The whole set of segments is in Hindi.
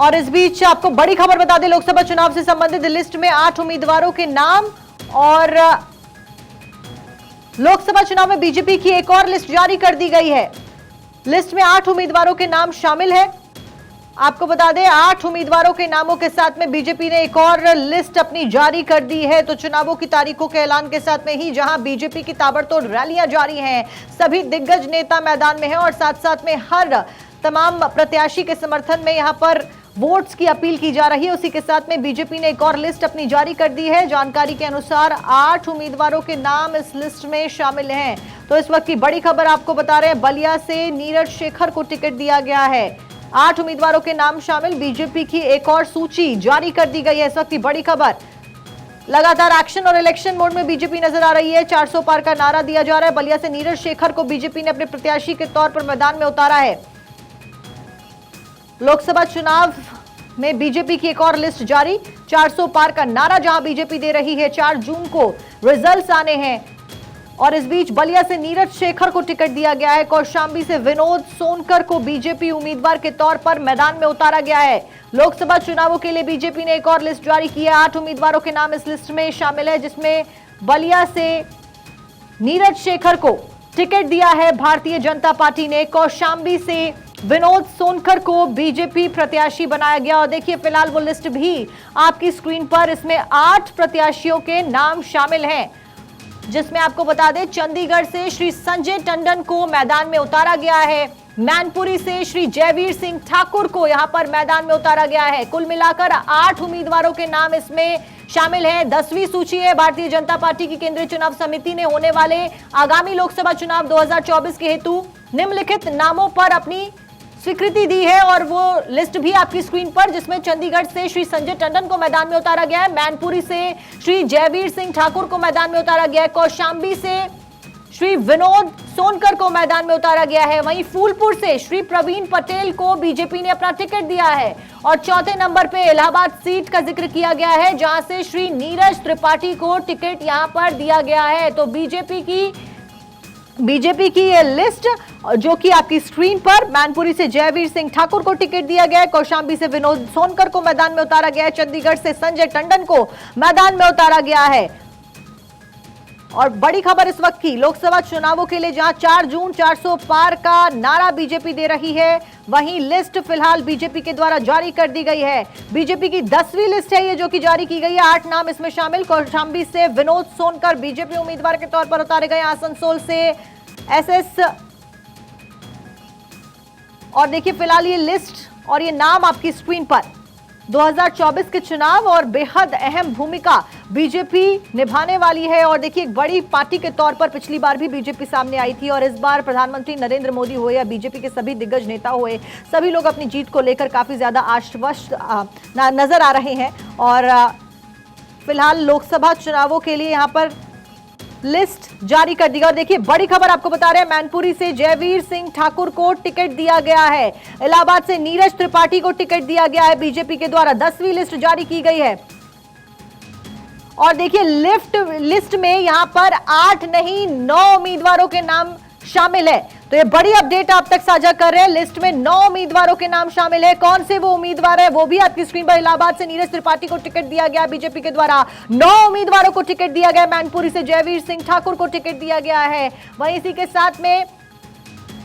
और इस बीच आपको बड़ी खबर बता दें, लोकसभा चुनाव से संबंधित लिस्ट में 8 उम्मीदवारों के नाम और लोकसभा चुनाव में बीजेपी की एक और लिस्ट जारी कर दी गई है। लिस्ट में 8 उम्मीदवारों के नाम शामिल है। आपको बता दें 8 उम्मीदवारों के नामों के साथ में बीजेपी ने एक और लिस्ट अपनी जारी कर दी है। तो चुनावों की तारीखों के ऐलान के साथ में ही जहां बीजेपी की ताबड़तोड़ रैलियां जारी हैं, सभी दिग्गज नेता मैदान में हैं और साथ साथ में हर तमाम प्रत्याशी के समर्थन में यहां पर वोट्स की अपील की जा रही है। उसी के साथ में बीजेपी ने एक और लिस्ट अपनी जारी कर दी है। जानकारी के अनुसार 8 उम्मीदवारों के नाम इस लिस्ट में शामिल हैं। तो इस वक्त की बड़ी खबर आपको बता रहे हैं, बलिया से नीरज शेखर को टिकट दिया गया है। 8 उम्मीदवारों के नाम शामिल, बीजेपी की एक और सूची जारी कर दी गई है। इस वक्त की बड़ी खबर, लगातार एक्शन और इलेक्शन मोड में बीजेपी नजर आ रही है। 400 पार का नारा दिया जा रहा है। बलिया से नीरज शेखर को बीजेपी ने अपने प्रत्याशी के तौर पर मैदान में उतारा है। लोकसभा चुनाव में बीजेपी की एक और लिस्ट जारी, 400 पार का नारा जहां बीजेपी दे रही है। 4 जून को रिजल्ट्स आने हैं और इस बीच बलिया से नीरज शेखर को टिकट दिया गया है। कौशांबी से विनोद सोनकर को बीजेपी उम्मीदवार के तौर पर मैदान में उतारा गया है। लोकसभा चुनावों के लिए बीजेपी ने एक और लिस्ट जारी की है। 8 उम्मीदवारों के नाम इस लिस्ट में शामिल है, जिसमें बलिया से नीरज शेखर को टिकट दिया है भारतीय जनता पार्टी ने। कौशांबी से विनोद सोनकर को बीजेपी प्रत्याशी बनाया गया। और देखिए फिलहाल वो लिस्ट भी आपकी स्क्रीन पर, इसमें 8 प्रत्याशियों के नाम शामिल हैं, जिसमें आपको बता दें चंडीगढ़ से श्री संजय टंडन को मैदान में उतारा गया है। मैनपुरी से श्री जयवीर सिंह ठाकुर को यहां पर मैदान में उतारा गया है। कुल मिलाकर 8 उम्मीदवारों के नाम इसमें शामिल है। 10वीं सूची है भारतीय जनता पार्टी की केंद्रीय चुनाव समिति ने होने वाले आगामी लोकसभा चुनाव 2024 के हेतु निम्नलिखित नामों पर अपनी स्वीकृति दी है। और वो लिस्ट भी आपकी स्क्रीन पर, जिसमें चंडीगढ़ से श्री संजय टंडन को मैदान में उतारा गया है। मैनपुरी से श्री जयवीर सिंह ठाकुर को मैदान में उतारा गया है। कौशांबी से श्री विनोद सोनकर को मैदान में उतारा गया है। वहीं फूलपुर से श्री प्रवीण पटेल को बीजेपी ने अपना टिकट दिया है। और चौथे नंबर पे इलाहाबाद सीट का जिक्र किया गया है, जहां से श्री नीरज त्रिपाठी को टिकट यहां पर दिया गया है। तो बीजेपी की ये लिस्ट जो कि आपकी स्क्रीन पर, मैनपुरी से जयवीर सिंह ठाकुर को टिकट दिया गया है। कौशांबी से विनोद सोनकर को मैदान में उतारा गया है। चंडीगढ़ से संजय टंडन को मैदान में उतारा गया है। और बड़ी खबर इस वक्त की, लोकसभा चुनावों के लिए जहां 4 जून 400 पार का नारा बीजेपी दे रही है, वहीं लिस्ट फिलहाल बीजेपी के द्वारा जारी कर दी गई है। बीजेपी की 10वीं लिस्ट है ये, जो कि जारी की गई है। 8 नाम इसमें शामिल। कौशांबी से विनोद सोनकर बीजेपी उम्मीदवार के तौर पर उतारे गए। आसनसोल से एसएस, और देखिए फिलहाल ये लिस्ट और ये नाम आपकी स्क्रीन पर। 2024 के चुनाव और बेहद अहम भूमिका बीजेपी निभाने वाली है। और देखिए एक बड़ी पार्टी के तौर पर पिछली बार भी बीजेपी सामने आई थी और इस बार प्रधानमंत्री नरेंद्र मोदी हुए या बीजेपी के सभी दिग्गज नेता हुए, सभी लोग अपनी जीत को लेकर काफी ज्यादा आश्वस्त नजर आ रहे हैं। और फिलहाल लोकसभा चुनावों के लिए यहां पर लिस्ट जारी कर दी गई। और देखिए बड़ी खबर आपको बता रहे हैं, मैनपुरी से जयवीर सिंह ठाकुर को टिकट दिया गया है। इलाहाबाद से नीरज त्रिपाठी को टिकट दिया गया है बीजेपी के द्वारा। 10वीं लिस्ट जारी की गई है। और देखिए लिस्ट में यहां पर 8 नहीं 9 उम्मीदवारों के नाम शामिल है। तो ये बड़ी अपडेट आप तक साझा कर रहे हैं। लिस्ट में 9 उम्मीदवारों के नाम शामिल है। कौन से वो उम्मीदवार है वो भी आपकी स्क्रीन पर। इलाहाबाद से नीरज त्रिपाठी को टिकट दिया गया बीजेपी के द्वारा। 9 उम्मीदवारों को टिकट दिया गया। मैनपुरी से जयवीर सिंह ठाकुर को टिकट दिया गया है। वहीं इसी के साथ में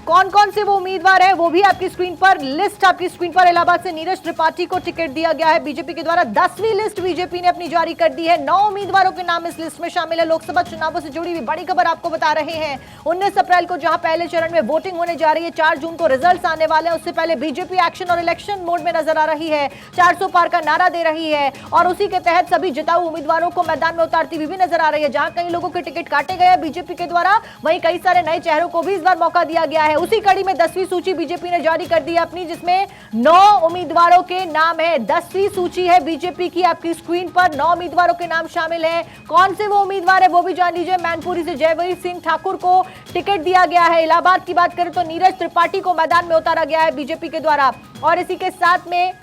कौन कौन से वो उम्मीदवार है वो भी आपकी स्क्रीन पर, लिस्ट आपकी स्क्रीन पर। इलाहाबाद से नीरज त्रिपाठी को टिकट दिया गया है बीजेपी के द्वारा। 10वीं लिस्ट बीजेपी ने अपनी जारी कर दी है। 9 उम्मीदवारों के नाम इस लिस्ट में शामिल है। लोकसभा चुनावों से जुड़ी हुई बड़ी खबर आपको बता रहे हैं। 19 अप्रैल को जहां पहले चरण में वोटिंग होने जा रही है, 4 जून को रिजल्ट आने वाले हैं, उससे पहले बीजेपी एक्शन और इलेक्शन मोड में नजर आ रही है। 400 पार का नारा दे रही है और उसी के तहत सभी जिताऊ उम्मीदवारों को मैदान में उतारती हुई भी नजर आ रही है। जहां कई लोगों के टिकट काटे गए बीजेपी के द्वारा, वहीं कई सारे नए चेहरों को भी इस बार मौका दिया गया है। उसी कड़ी में 10वीं सूची बीजेपी ने जारी कर दी है अपनी, जिसमें 9 उम्मीदवारों के नाम है। 10वीं सूची है बीजेपी की आपकी स्क्रीन पर। 9 उम्मीदवारों के नाम शामिल हैं। कौन से वो उम्मीदवार है वो भी जान लीजिए। मैनपुरी से जयवीर सिंह ठाकुर को टिकट दिया गया है। इलाहाबाद की बात करें तो नीरज त्रिपाठी को मैदान में उतारा गया है बीजेपी के द्वारा। और इसी के साथ में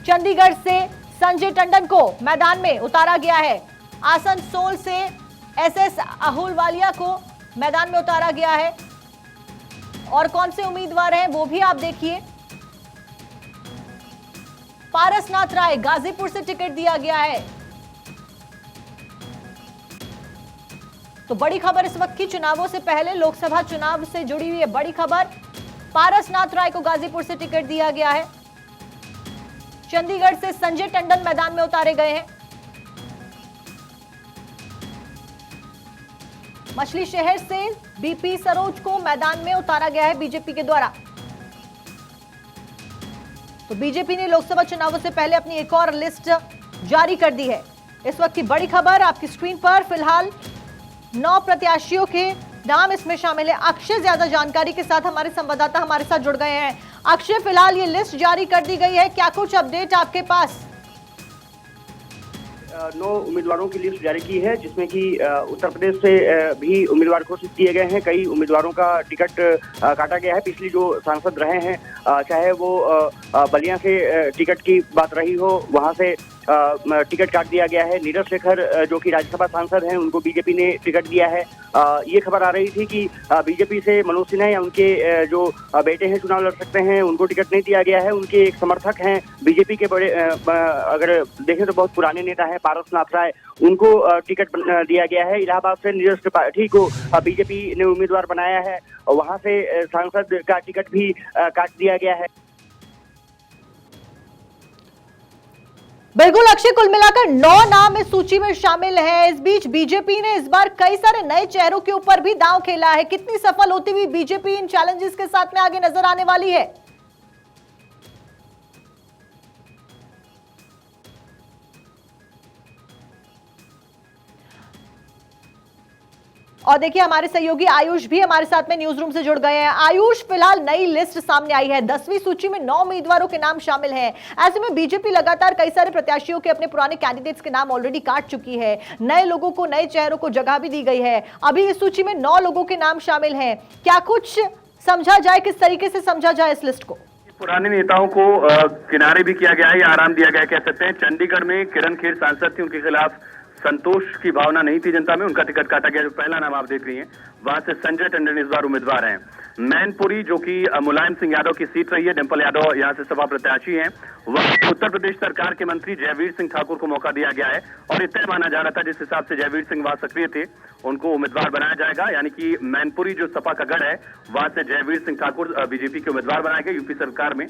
चंडीगढ़ से संजय टंडन को मैदान में उतारा गया है। आसनसोल से एसएस अहलूवालिया को मैदान में उतारा गया है। और कौन से उम्मीदवार हैं वो भी आप देखिए। पारसनाथ राय गाजीपुर से टिकट दिया गया है। तो बड़ी खबर इस वक्त की, चुनावों से पहले लोकसभा चुनाव से जुड़ी हुई है बड़ी खबर। पारसनाथ राय को गाजीपुर से टिकट दिया गया है। चंडीगढ़ से संजय टंडन मैदान में उतारे गए हैं। मछली शहर से बीपी सरोज को मैदान में उतारा गया है बीजेपी के द्वारा। तो बीजेपी ने लोकसभा चुनावों से पहले अपनी एक और लिस्ट जारी कर दी है। इस वक्त की बड़ी खबर आपकी स्क्रीन पर, फिलहाल 9 प्रत्याशियों के नाम इसमें शामिल है। अक्षय ज्यादा जानकारी के साथ हमारे संवाददाता हमारे साथ जुड़ गए हैं। अक्षय, फिलहाल ये लिस्ट जारी कर दी गई है, क्या कुछ अपडेट आपके पास? 9 उम्मीदवारों की लिस्ट जारी की है, जिसमें कि उत्तर प्रदेश से भी उम्मीदवार घोषित किए गए हैं। कई उम्मीदवारों का टिकट काटा गया है। पिछली जो सांसद रहे हैं, चाहे वो बलिया से टिकट की बात रही हो, वहां से टिकट काट दिया गया है। नीरज शेखर जो कि राज्यसभा सांसद हैं, उनको बीजेपी ने टिकट दिया है। ये खबर आ रही थी कि बीजेपी से मनोज सिन्हा या उनके जो बेटे हैं चुनाव लड़ सकते हैं, उनको टिकट नहीं दिया गया है। उनके एक समर्थक हैं बीजेपी के बड़े, अगर देखें तो बहुत पुराने नेता हैं, पारसनाथ राय, उनको टिकट दिया गया है। इलाहाबाद से नीरज त्रिपाठी को बीजेपी ने उम्मीदवार बनाया है, और वहां से सांसद का टिकट भी काट दिया गया है। बिल्कुल अक्षय, कुल मिलाकर 9 नाम इस सूची में शामिल हैं। इस बीच बीजेपी ने इस बार कई सारे नए चेहरों के ऊपर भी दांव खेला है। कितनी सफल होती हुई बीजेपी इन चैलेंजेस के साथ में आगे नजर आने वाली है? और देखिए, हमारे सहयोगी आयुष भी हमारे साथ में न्यूज रूम से जुड़ गए हैं। आयुष, फिलहाल नई लिस्ट सामने आई है, 10वीं सूची में 9 उम्मीदवारों के नाम शामिल हैं। ऐसे में बीजेपी लगातार कई सारे प्रत्याशियों के अपने पुराने कैंडिडेट्स के नाम ऑलरेडी काट चुकी है। नए लोगों को, नए चेहरों को जगह भी दी गई है। अभी इस सूची में 9 लोगों के नाम शामिल हैं। क्या कुछ समझा जाए, किस तरीके से समझा जाए इस लिस्ट को? पुराने नेताओं को किनारे भी किया गया है या आराम दिया गया है, कह सकते हैं। चंडीगढ़ में किरण खेर सांसद थी, उनके खिलाफ संतोष की भावना नहीं थी जनता में, उनका टिकट काटा गया। जो पहला नाम आप देख रही हैं, वहां से संजय टंडन इस बार उम्मीदवार हैं। मैनपुरी, जो कि मुलायम सिंह यादव की सीट रही है, डिंपल यादव यहां से सपा प्रत्याशी हैं, वह उत्तर प्रदेश सरकार के मंत्री जयवीर सिंह ठाकुर को मौका दिया गया है। और इतना माना जा रहा था, जिस हिसाब से जयवीर सिंह वहां सक्रिय थे, उनको उम्मीदवार बनाया जाएगा। यानी कि मैनपुरी जो सपा का गढ़ है, वहां से जयवीर सिंह ठाकुर बीजेपी के उम्मीदवार बनाए गए। यूपी सरकार में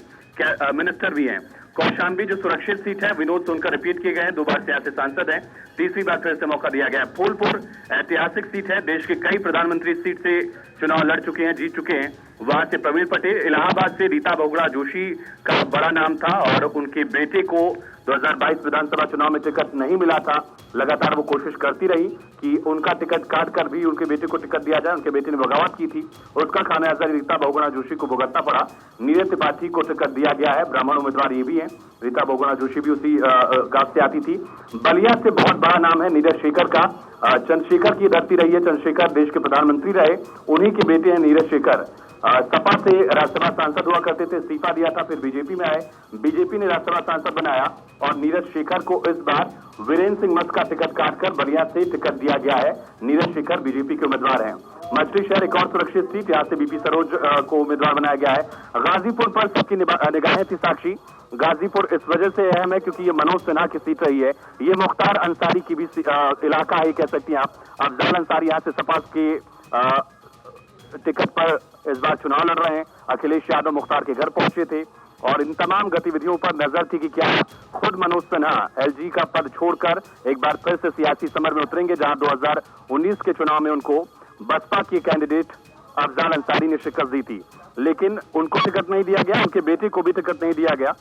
मिनिस्टर भी हैं। कौशाम्बी जो सुरक्षित सीट है, विनोद सोनकर रिपीट किए गए हैं, 2 बार से यहाँ से सांसद हैं, तीसरी बार फिर से मौका दिया गया है। फूलपुर ऐतिहासिक सीट है, देश के कई प्रधानमंत्री इस सीट से चुनाव लड़ चुके हैं, जीत चुके हैं, वहां से प्रवीण पटेल। इलाहाबाद से रीता बहुगुणा जोशी का बड़ा नाम था, और उनके बेटे को 2022 विधानसभा चुनाव में टिकट नहीं मिला था। लगातार वो कोशिश करती रही कि उनका टिकट काट कर भी उनके बेटे को टिकट दिया जाए। उनके बेटे ने बगावत की थी, उसका खामियाजा रीता बहुगुणा जोशी को भुगतना पड़ा। नीरज त्रिपाठी को टिकट दिया गया है, ब्राह्मण उम्मीदवार ये भी है। रीता बहुगुणा जोशी भी उसी गांव से आती थी। बलिया से बहुत बड़ा नाम है नीरज शेखर का, चंद्रशेखर की धरती रही है। चंद्रशेखर देश के प्रधानमंत्री रहे, उन्हीं के बेटे हैं नीरज शेखर। सपा से राज्यसभा सांसद हुआ करते थे, इस्तीफा दिया था, फिर बीजेपी में आए, बीजेपी ने राज्यसभा सांसद बनाया, और नीरज शेखर को इस बार वीरेंद्र सिंह मस्त का टिकट काटकर बलिया से टिकट दिया गया है। नीरज शेखर बीजेपी के उम्मीदवार हैं। मछली शहर एक और सुरक्षित सीट, यहाँ से बीपी सरोज को उम्मीदवार बनाया गया है। गाजीपुर पर सबकी निगाहें थी साक्षी। गाजीपुर इस वजह से अहम है क्योंकि ये मनोज सिन्हा की सीट रही है। ये मुख्तार अंसारी की भी इलाका है, कह सकती हैं आप। अफजल अंसारी यहाँ से सपा के टिकट पर इस बार चुनाव लड़ रहे हैं। अखिलेश यादव मुख्तार के घर पहुंचे थे, और इन तमाम गतिविधियों पर नजर थी कि क्या खुद मनोज सिन्हा एलजी का पद छोड़कर एक बार फिर से सियासी समर में उतरेंगे, जहां 2019 के चुनाव में उनको बसपा के कैंडिडेट अफजल अंसारी ने शिकस्त दी थी। लेकिन उनको टिकट नहीं दिया गया, उनके बेटे को भी टिकट नहीं दिया गया।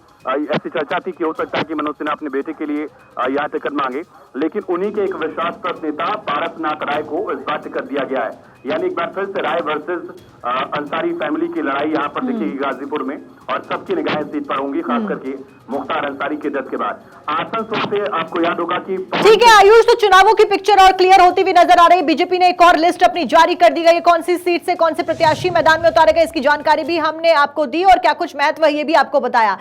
ऐसी चर्चा थी कि हो सकता है कि मनोज सिन्हा अपने बेटे के लिए यहाँ टिकट मांगे, लेकिन उन्हीं के एक विश्वासपात्र नेता पारसनाथ राय को इस बार टिकट दिया गया है। यानी एक बार फिर से राय वर्सेस अंसारी फैमिली की लड़ाई यहाँ पर दिखेगी गाजीपुर में, और सबकी निगाहें सीट पर होंगी, खास करके मुख्तार अंसारी के डेथ के बाद। आसनसोल से आपको याद होगा कि ठीक है आयुष, तो चुनावों की पिक्चर और क्लियर होती हुई नजर आ रही है। बीजेपी ने एक और लिस्ट अपनी जारी कर दी गई है, कौन सी सीट से कौन से प्रत्याशी मैदान में उतारे गए, इसकी जानकारी भी हमने आपको दी और क्या कुछ महत्व है ये भी आपको बताया।